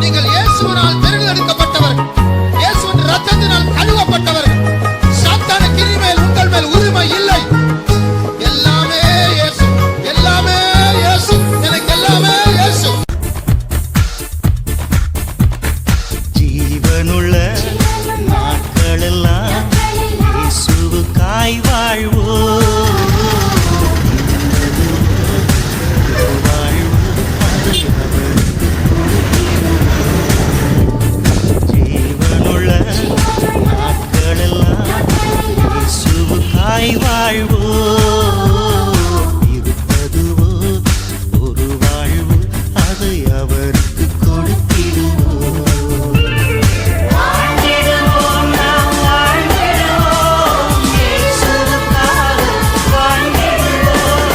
நீங்கள் இயேசுவினால் தெரிந்தெடுக்கப்பட்டவர்கள், இயேசுவின் ரத்தத்தினால் கழுவப்பட்டவர்கள். சாத்தானுக்கு இனிமேல் உங்கள் மேல் உரிமை இல்லை. எல்லாமே இயேசு, எல்லாமே இயேசு, எனக்கு எல்லாமே இயேசு. ஜீவனுள்ள நாட்களெல்லாம் இயேசுவுக்காய் வாழ்வோம். இருப்பதுவோ ஒரு வாழ்வு, அதை அவருக்கு கொடுத்திடுவோம். வாழ்ந்திடுவோம், நாம் வாழ்ந்திடுவோம், இயேசுவுக்காக வாழ்ந்திடுவோம்.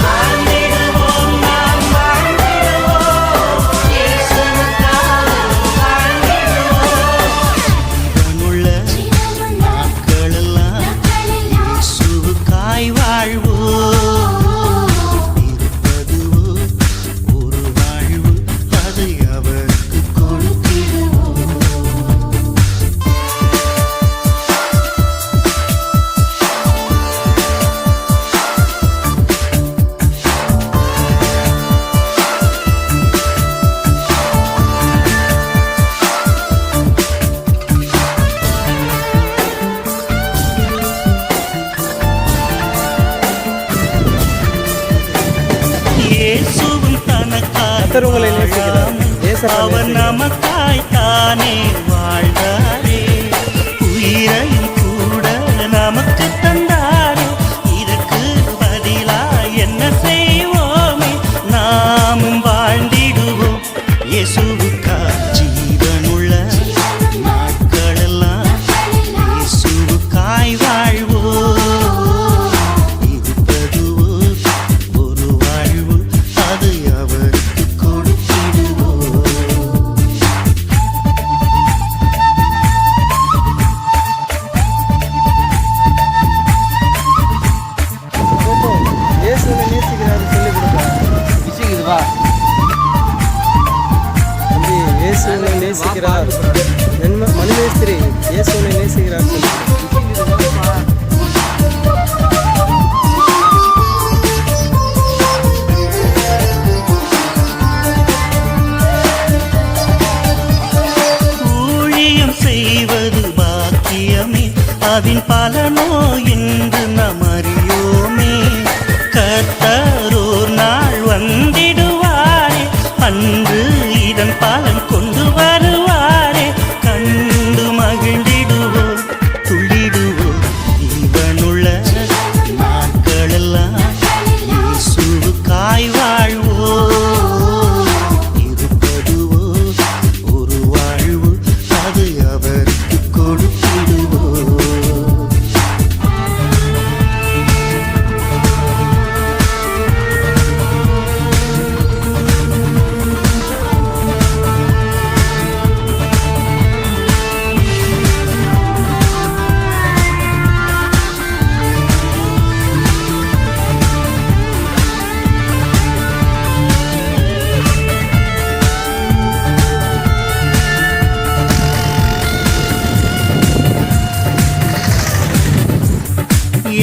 வாழ்ந்திடுவோம், நாம் வாழ்ந்திடுவோம், இயேசுவுக்காக வாழ்ந்திடுவோம். ஜீவனுள்ள நாட்களெல்லாம் இயேசுவுக்காய் வாழ்வோம். இருப்பதுவோ ஒரு வாழ்வு, அதை அவருக்கு கொடுத்திடுவோம். இயேசுவும் தனக்காய் அவர் நமக்காய் தானே வாழ்ந்தாரே. உயிரையும் கூட நமக்கு தந்தாரே. இதற்கு பதிலாய் என்ன செய்வோமே? நாமும் வாழ்ந்திடுவோம் இயேசுவுக்காய். ஜீவனுள்ள நாட்களெல்லாம் இயேசுவுக்காய் வாழ்வோம். இருப்பதுவோ ஒரு வாழ்வு, அதை அவருக்கு கொடுத்திடுவோம். இயேசுவை நேசிக்கிறாரு சொல்லி கொடுப்பா. விஷயம் வா தம்பி, இயேசுவை நேசிக்கிறார். மனுமேஸ்திரி இயேசுவை நேசிக்கிறார் சொல்லி. ஊழியம் செய்வது பாக்கியமே, அதன் பலனோ என்று நாம் அறியோமே. கர்த்தரோர் நாள் வந்திடுவாரே, அன்று இதன் பலன் கொண்டு வருவாரே. கண்டு மகிழ்ந்திடுவோம், துள்ளிடுவோம். இவனுள்ள நாட்களெல்லாம் இயேசுவுக்காய் வாழ்வோம். இருப்பதுவோ ஒரு வாழ்வு, அது அவருக்கு கொடுத்திடுவோம்.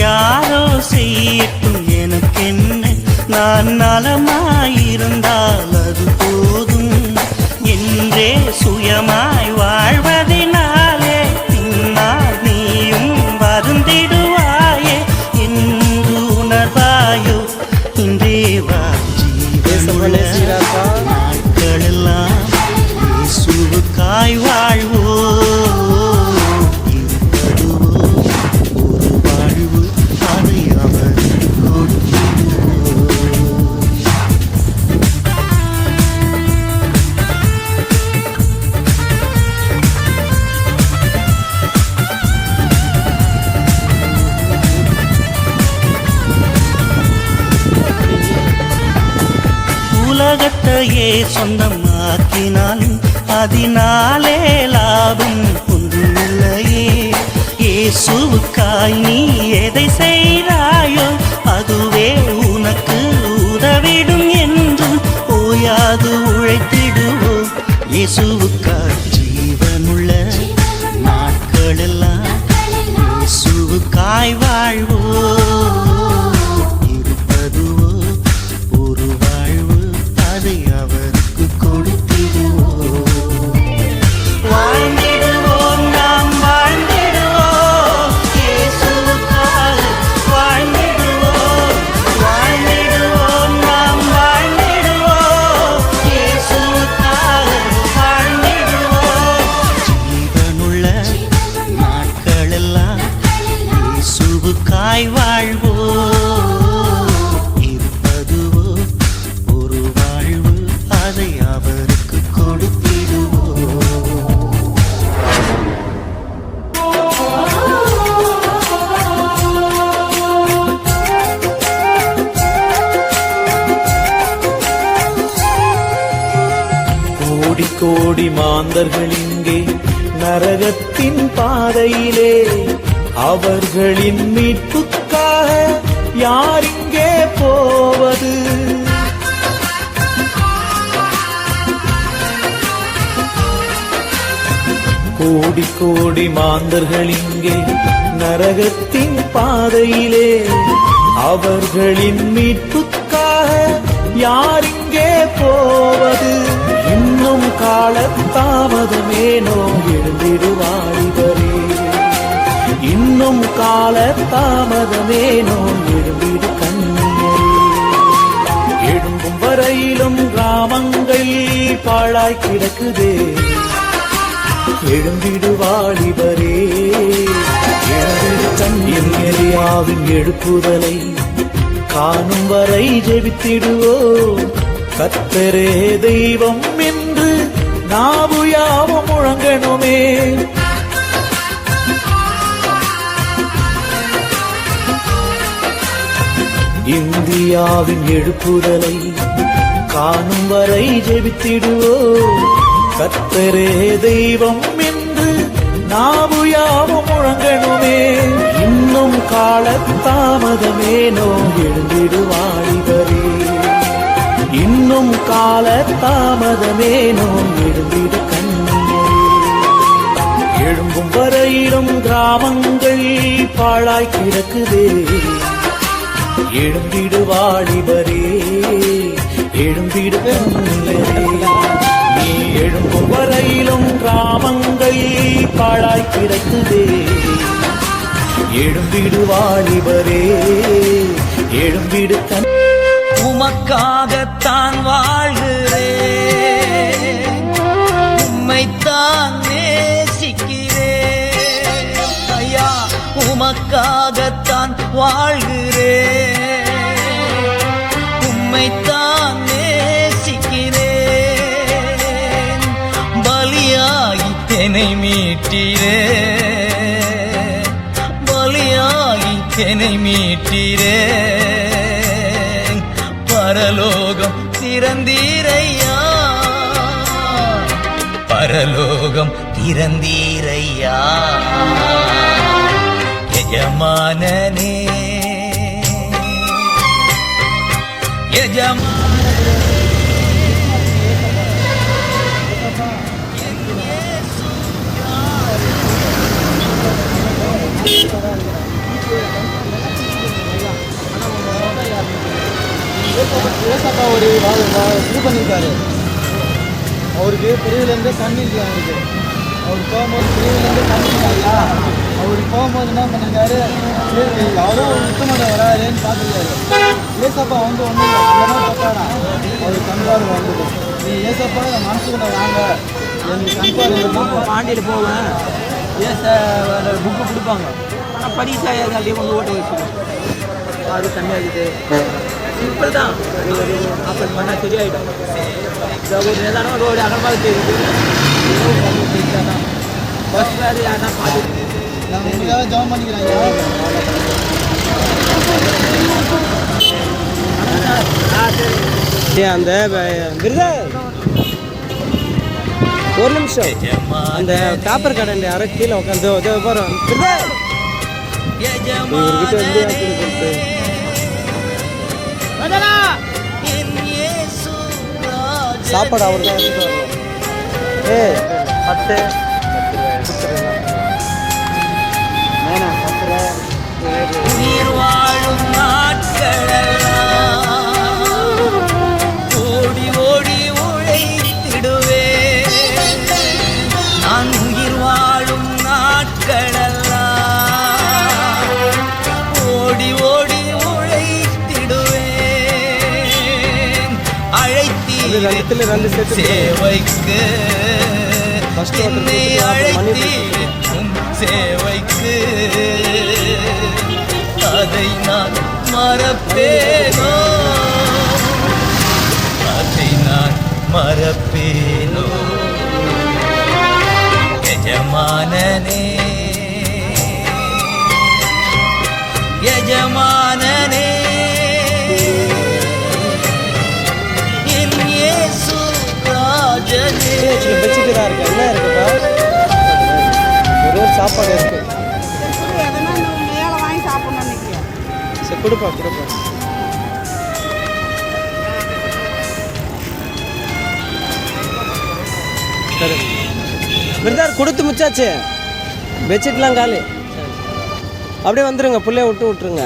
யாரோ செய்யட்டும் எனக்கென்ன, நான் நலமாயிருந்தால் அது போதும் என்றே சுயமாய் வாழ்வதினாலே பின்னால் நீயும் வருந்திடுவாயே என்று உணர்வாயோ. இன்றே வா ஜீவனுள்ள நாட்களெல்லாம் இயேசுவுக்காய் வாழ்வோம். உலகத்தையே சொந்தமாக்கினாலும் அதனாலே லாபம் ஒன்றுமில்லையே. இயேசுவுக்காய் நீ எதை செய்தாயோ அதுவே உனக்கு உதவிடும் என்றும் ஓயாது உழைத்திடுவோம் இயேசுவுக்காய் ஜீவனுள்ள நாட்களெல்லாம் இயேசுவுக்காய் வாழ்வோம். இருப்பதுவோ ஒரு வாழ்வு, அதை அவருக்கு கொடுத்திடுவோம். வாழ்ந்திடுவோம், நாம் வாழ்ந்திடுவோம், இயேசுவுக்காக வாழ்ந்திடுவோம். வாழ்ந்திடுவோம், நாம் வாழ்ந்திடுவோம், இயேசுவுக்காக வாழ்ந்திடுவோம். ஜீவனுள்ள நாட்களெல்லாம் இயேசுவுக்காய் வாழ்வோம். இருப்பதுவோ ஒரு வாழ்வு, அதை அவருக்கு கொடுத்திடுவோம். கோடி கோடி மாந்தர்கள் இங்கே நரகத்தின் பாதையிலே, அவர்களின் மீட்புக்காக யார் இங்கே போவது? கோடி கோடி மாந்தர்கள் இங்கே நரகத்தின் பாதையிலே, அவர்களின் மீட்புக்காக யார் இங்கே போவது? இன்னும் காலத்தாமதமேனோ எழுந்திடுவாரிவரே, இன்னும் காலத்தாமதமேனோ எழுந்திடு கண்ணியரே. எழும்பும் வரையிலும் கிராமங்கள் பாழாய் கிடக்குதே, எழுந்திடு வாலிபரே, எழுந்திடு கண்ணியரியாவின் எழுப்புதலை காணும் வரை ஜெபித்திடுவோம். கர்த்தரே தெய்வம் என்று நாவுயாவும் முழங்கணுமே. இந்தியாவின் எழுப்புதலை காணும் வரை ஜெபித்திடுவோம். கர்த்தரே தெய்வம் என்று நாவுயாவும் முழங்கணுமே. இன்னும் காலத்தாமதமேனோ எழுந்திடு வாலிபரே, இன்னும் காலத்தாமதமேனோ எழுந்திடு கண்ணியரே. எழும்பும் வரையிலும் கிராமங்கள் பாழாய் கிடக்குதே, எழுந்திடு வாலிபரே, எழுந்திடு கண்ணியரே. நீ எழும்பும் வரையிலும் கிராமங்கள் பாழாய் கிடக்குதே, எழும்பிடு வாலிபரே, எழும்பிடு கண். உமக்காகத்தான் வாழ்கிறேன், உம்மைத்தான் நேசிக்கிறேன் ஐயா. உமக்காகத்தான் வாழ்கிறேன், உம்மைத்தான் நேசிக்கிறேன். பலியாகி என்னை மீட்டீரே, பலியாகி என்னை மீட்டீரே. பரலோகம் திறந்தீரையா, பரலோகம் திறந்தீரையா. எஜமானனே, ஏசப்பா ஒரு இது பண்ணியிருக்காரு. அவருக்கு பிரிவிலேருந்து கண்ணு இல்லையா, அவருக்கு அவர் போகும்போது பிரிவிலேருந்து கண்ணு இல்லையா. அவர் போகும்போது என்ன பண்ணியிருக்காரு, யாரோ உத்தமோட வராருன்னு பார்த்துருக்காரு. ஏசப்பா வந்து ஒன்றும் இல்லை, பார்த்தாரா அவர் கண்பார்வை வந்தது. நீ ஏசப்பா என் மனசுக்குள்ள வாங்க, எனக்கு கண்பார்வை பாண்டியில் போவேன். ஏச புக்கு கொடுப்பாங்க, ஆனால் பரிசா அப்படியே வந்து ஓட்ட வச்சுக்கோங்க. அது கம்மியாகுது, சிம்பிள் தான். ஆப்ரேட் பண்ணால் சரியாயிடும். ஒரு நிதானம் ரோடு அகலமாக தெரியுது. பஸ் வேறு யாருன்னா பார்த்துட்டு நான் உங்களுக்காக ஜாம் பண்ணிக்கிறேன். அந்த விருதா ஒரு நிமிஷம், அந்த பேப்பர் கடை யாரோ கீழே உட்காந்து போகிறோம். இவர்கிட்ட வந்து சாப்பாடு அவர் தான் எடுத்துட்டு வரணும். ஏய் 10 வேணாம் 10 ரூபா உயிர் வாழும் நாட்களெல்லாம் ஓடி ஓடி உழைத்திடுவேன். நான் உயிர் வாழும் நாட்களெல்லாம் ஓடி ஓடி உழைத்திடுவேன். அழைத்தீர் ரெண்டு சேர்த்து சேவைக்கு First order என்னை கொடுத்து அழைத்தீர் உம் சேவைக்கு அதை நான் மறப்பேனோ, அதை நான் மறப்பேனோ. எஜமானனே எஜமானனே என் இயேசு ராஜனே. வச்சுட்டு தான் இருக்கேன். என்ன இருக்குப்பா? ஒரே சாப்பாடு இருக்கு. சரி கொடுப்பா. சரி விருதார் கொடுத்து முச்சாச்சு. பெட்ஷீட்லாம் காலி. அப்படியே வந்துருங்க, புள்ளைய விட்டுருங்க.